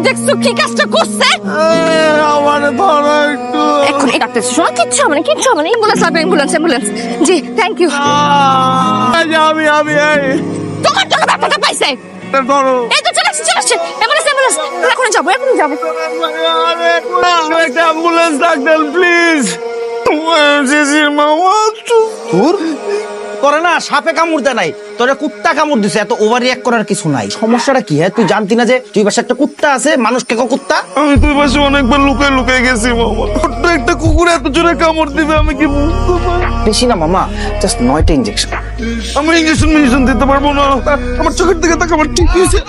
দেখছো কি কাজটা করছে? আমার ধরো একটু। এখন এই ডাক্তার শোনা কিচ্ছু হবে না, কিচ্ছু হবে না। অ্যাম্বুলেন্স লাগবে, অ্যাম্বুলেন্স। G thank you. আমি তোমার জন্য ব্যাপারটা পাইছে। ধরো এই তো চলে আসছে অ্যাম্বুলেন্স। এখন যাবো। একটা অ্যাম্বুলেন্স ডাকতেন প্লিজ। জেসির মামা তোর করে না সাপে কামড় দেয় নাই, তোরা কুত্তা কামড় দিছে। এত ওভার রিঅ্যাক্ট করার কিছু নাই। সমস্যাটা কি? হ্যাঁ তুই জানতি না যে তুই পাশে একটা কুত্তা আছে? মানুষকে কুত্তা আমি তুই পাশে অনেকবার লুকায় গেছি মামা। ছোট্ট একটা কুকুর এত জোরে কামড় দিবে আমি কি বুঝতে পারি? বেশি না মামা, জাস্ট 9টা ইনজেকশন। আমি ইঞ্জেকশন দিতে পারবো না। আমার চোখের দিকে তাকা। আমার ঠিক হয়েছে।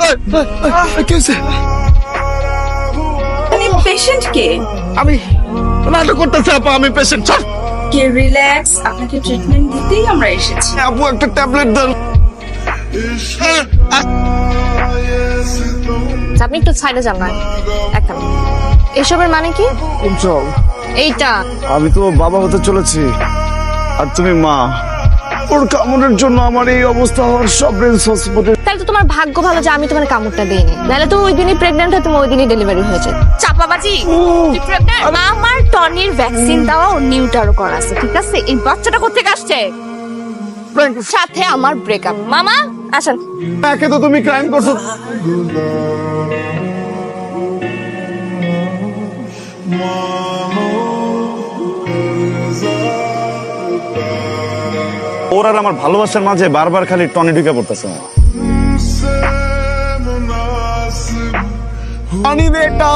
কি হয়েছে? পেশেন্ট কে? আমি নাটক করতেছি আপা, আমি পেশেন্ট। কে রিল্যাক্স, আপনাকে ট্রিটমেন্ট দিতেই আমরা এসেছি। আপু একটা ট্যাবলেট দেন। আপনি একটু সাইডে যান না একটা। এসবের মানে কি? চল, এইটা আমি তো বাবা হতে চলেছি আর তুমি মা। ওর কামড়ের জন্য আমার এই অবস্থা হওয়ার সব রেঞ্জ হসপিটাল। তাহলে তো তোমার ভাগ্য ভালো যে আমি তোমার কামড়টা দিইনি, নাহলে তো ওই দিনই প্রেগন্যান্ট হয়ে তুমি ওই দিনই ডেলিভারি হয়েছে। চাপাবাজি। তুই pregnant? আমার টনির ভ্যাকসিন দেওয়া ও নিউটারও করা আছে, ঠিক আছে? এই বাচ্চাটা কোথেকে আসছে? সাথে আমার ব্রেকআপ। মামা আসেন। একে তো তুমি ক্রাইম করছো। ওর আর আমার ভালোবাসার মাঝে বারবার খালি টনি ঢুকে পড়তেছে। টনি বেটা,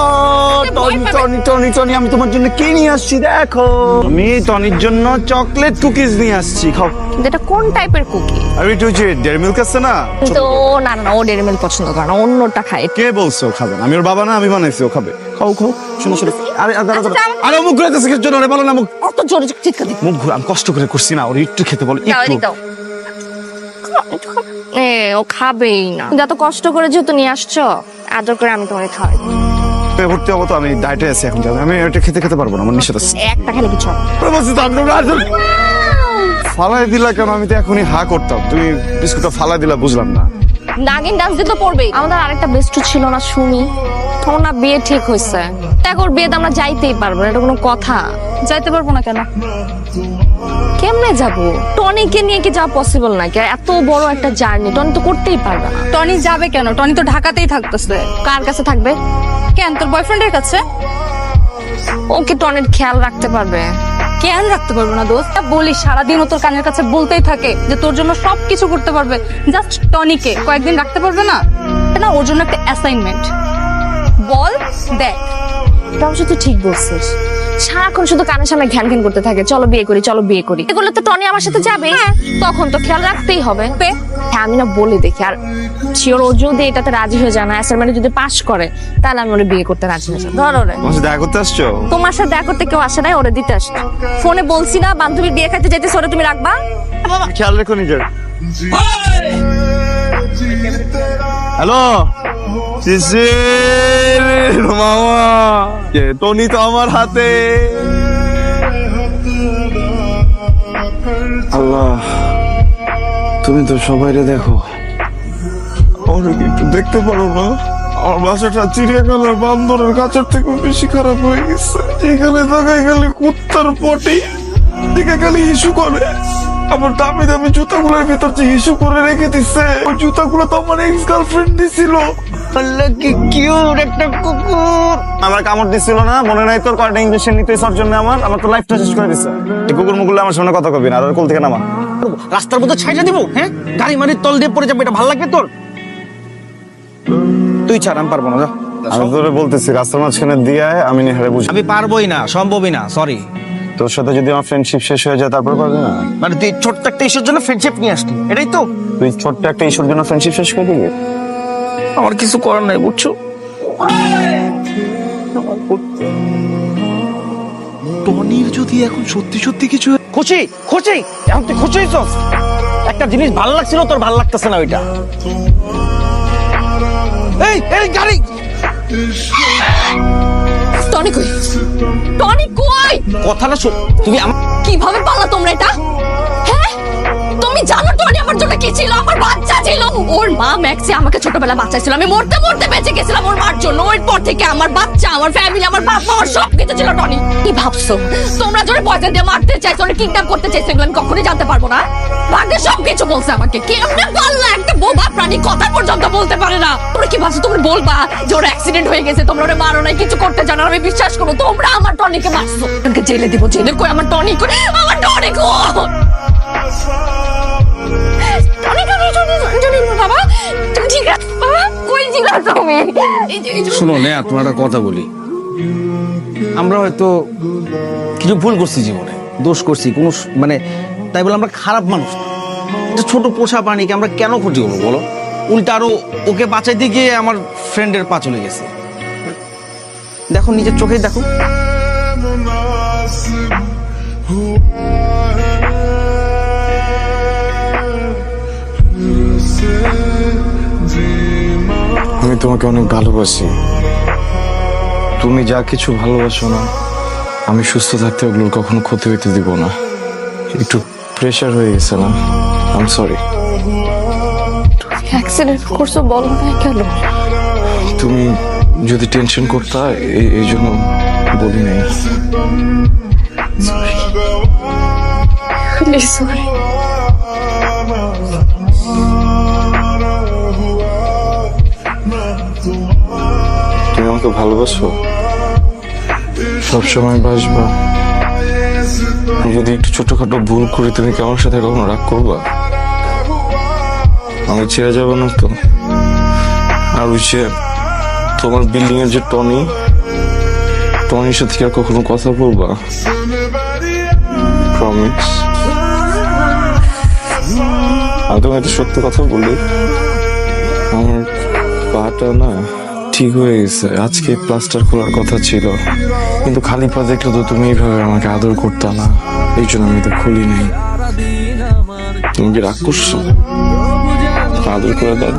টনি আমি তোমার জন্য কি নিয়ে আসছি দেখো। আমি টনির জন্য চকলেট কুকিজ নিয়ে আসছি, খাও। কিন্তু এটা কোন টাইপের কুকি? আর একটু যে ডেয়ারি মিল্ক আছে না, তো না, ও ডেয়ারি মিল্ক পছন্দ করে না, অন্যটা খায়। কে বলছো ও খাবে না? আমি ওর বাবা না, আমি বানাইছি, ও খাবে। খাও। শুনো। আরে আরে মুখ ঘুরাইতেছে কিছু জন্য বলো না। মুখ অত জোরে চিৎকার দিচ্ছ। মুখ ঘুরা, আমি কষ্ট করে করছি না। ওর একটু খেতে বলো, একটু। দাও। ও খাবেই না। যত কষ্ট করে যেহেতু নিয়ে আসছো, আদর করে আমি তোমাকে খাওয়াই। ভর্তি হবো তো, আমি ডায়েটে আছি এখন। আমি এটা খেতে পারবো না, আমার নিষেধ আছে। একটা খেলে কিছু হবে না। ফালাই দিলা কেন? আমি তো এখনই হা করতাম, তুমি বিস্কুটটা ফালাই দিলা, বুঝলাম না। নাগিন ডান্স দিতে পড়বেই। আমাদের আরেকটা বেস্টু ছিল না, শুনি তোমার না বিয়ে ঠিক হয়েছে। দেখো ওর বিয়েতে আমরা যাইতেই পারবো না, এটা কোনো কথা? যাইতে পারবো না কেন? কেমনে যাবো? টনিকে নিয়ে কি যাওয়া পসিবল নাকি? এত বড় একটা জার্নি টনি তো করতেই পারবে না। টনি যাবে কেন? টনি তো ঢাকাতেই থাকতেছে। কার কাছে থাকবে? কেন, তোর বয়ফ্রেন্ডের কাছে? ওকে টনির খেয়াল রাখতে পারবে? কেন রাখতে পারবো না দোস্ত? বলি সারাদিন ও তোর কানের কাছে বলতেই থাকে যে তোর জন্য সবকিছু করতে পারবে, জাস্ট টনিকে কয়েকদিন রাখতে পারবে না? না, ওর জন্য একটা অ্যাসাইনমেন্ট। বল দেখ। এটা অবশ্য তুই ঠিক বলছিস। সারাক্ষণ শুধু কানের সামনে ঘ্যান ঘ্যান করতে থাকে, চলো বিয়ে করি। এগুলো তো টনি আমার সাথে যাবে, তখন তো খেয়াল রাখতেই হবে। হ্যাঁ আমি না বলে দেখি। আর শিওর ও যদি এটাতে রাজি হয়ে যায় না, অ্যাসাইনমেন্টে যদি পাস করে, তাহলে আমি ওরে বিয়ে করতে রাজি হয়ে যাবো। ধরো রে, তোমার সাথে দেখা করতে আসছো? তোমার সাথে দেখা করতে কেউ আসে নাই, ওরে দিতে আসছে। ফোনে বলছি না বান্ধবীর বিয়ে খাইতে যেতে, ওরে তুমি রাখবা। খেয়াল রেখো নিজের। হ্যালো মামা, টনি তো আমার হাতে। আল্লাহ, তুমি তো সবাইরে দেখো, ওরা একটু দেখতে পারো না? আমার বাসাটা চিড়িয়াখানার বান্দরের কাছের থেকে বেশি খারাপ হয়ে গেছে। এখানে থাকায় খালি কুত্তার পটি দিকে খালি ইস্যু করে। আমার দামি দামি জুতাগুলোর ভেতর যে ইস্যু করে রেখে দিচ্ছে, ওই জুতাগুলো তো আমার এক্স গার্লফ্রেন্ড দিছিল। কি কিউট একটা কুকুর। আমার কামড় দিছিল না, মনে নাই তোর? কয়টা ইঞ্জেকশন নিতে ওর জন্য আমার তো লাইফটা শেষ করে দিছে। এই কুকুর মুকুলে আমার সামনে কথা কবি না, আর কোল থেকে নামা। রাস্তার মধ্যে ছাইড়া দিব? হ্যাঁ, গাড়ি মারির তল দিয়ে পড়ে যাবে, এটা ভালো লাগবে তোর? তুই ছাড়, আমি পারবো না। যা। আমি তোরে বলতেছি রাস্তার মাঝখানে দিয়ে আয়, আমি নেহারে বুঝি। আমি পারবোই না, সম্ভবই না, সরি। তোর সাথে যদি আমার ফ্রেন্ডশিপ শেষ হয়ে যায় তারপর পারবি না? মানে তুই ছোট্ট একটা ইস্যুর জন্য ফ্রেন্ডশিপ নিয়ে আসলি, এটাই তো? তুই ছোট্ট একটা ইস্যুর জন্য ফ্রেন্ডশিপ শেষ করে দিবি? আমার কিছু করার নাই, বুঝছো? টনির যদি এখন সত্যি কিছু খুশি এখন তুই খুশি হইছস? একটা জিনিস ভালো লাগছিল, তোর ভালো লাগতেছে না ওইটা। এই গাড়ি। টনি কই? কথাটা শোন, তুমি কিভাবে পারলা তোমরা এটা? হ্যাঁ, তুমি জানো টনি আমার জন্য কি ছিল? আমার বাচ্চা ছিল। ওর মা ম্যাক্সি আমাকে ছোটবেলা বাচ্চাছিল, আমি মরতে মরতে বেঁচে গেছিলাম ওর মার জন্য। ওর পর থেকে আমার বাচ্চা, আমার ফ্যামিলি, আমার বাপ মা, আমার সব কিছু ছিল টনি। কি ভাবছো তোমরা জোরে পয়সা দিয়ে মারতে চাইছো, ওরে কিডন্যাপ করতে চাইছো, এগুলো আমি কখনোই জানতে পারবো না? ভাগ্যে সব কিছু বলছে আমাকে। কেমনে পারলা একটা বোবা প্রাণী কথা পর্যন্ত বলতে পারে না? তোমরা কি ভাবছো তুমি বলবা যে ওর অ্যাক্সিডেন্ট হয়ে গেছে, তোমরা ওরে মারো নাই, কিছু করতে জানো না? আমি বিশ্বাস করবো তোমরা আমার টনিকে মারছো। তোকে জেলে দিব, জেলে কই আমার টনি, কই আমার টনি কই? বাবা তুমি ঠিক আছো? বাবা কই ঠিক আছো তুমি? শোনো নেয়া, তোমার একটা কথা বলি। আমরা হয়তো কিছু ভুল করছি জীবনে, দোষ করছি, কোনো মানে তাই বলে আমরা খারাপ মানুষ না। একটা ছোট পোষা প্রাণীকে আমরা কেন ক্ষতি করবো বলো? উল্টা আরো ওকে বাঁচাইতে গিয়ে আমার ফ্রেন্ডের পা চলে গেছে। দেখো নিজের চোখেই দেখো। আমি তোমাকে অনেক ভালোবাসি। তুমি যা কিছু ভালোবাসো না, আমি সুস্থ থাকতে ওগুলোর কখনো ক্ষতি হইতে দিব না। একটু প্রেশার হয়ে গেছে না, আই এম সরি। অ্যাক্সিডেন্ট করছো বলো না কেন? তুমি যদি টেনশন করতা এই জন্য বলি নাই। সরি। তুমি আমাকে ভালোবাসো, সবসময় বাসবা। যদি একটু ছোটখাটো ভুল করি তুমি কি আমার সাথে কখনো রাগ করবা? আমি ছেড়ে যাবো না তো। আর ওই যে তোমার বিল্ডিং এর যে টনির সাথে কি আর কখনো কথা বলবা? প্রমিস। আমি তোমার একটা সত্য কথা বলি, আমার পাটা না ঠিক হয়ে গেছে। আজকে প্লাস্টার খোলার কথা ছিল, কিন্তু খালি পা দেখলে তো তুমি এইভাবে আমাকে আদর করতে না, এই জন্য আমি তো খুলি নাই। তুমি কি রাগ করছো? আদর করে দাও।